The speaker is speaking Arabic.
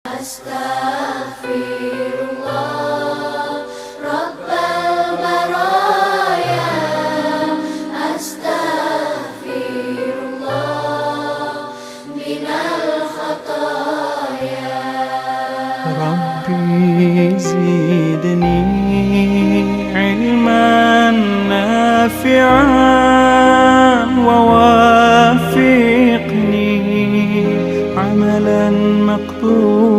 أستغفر الله رب البرايا، أستغفر الله من الخطايا. ربي زدني علما نافعا ووافقني عملا مقبولا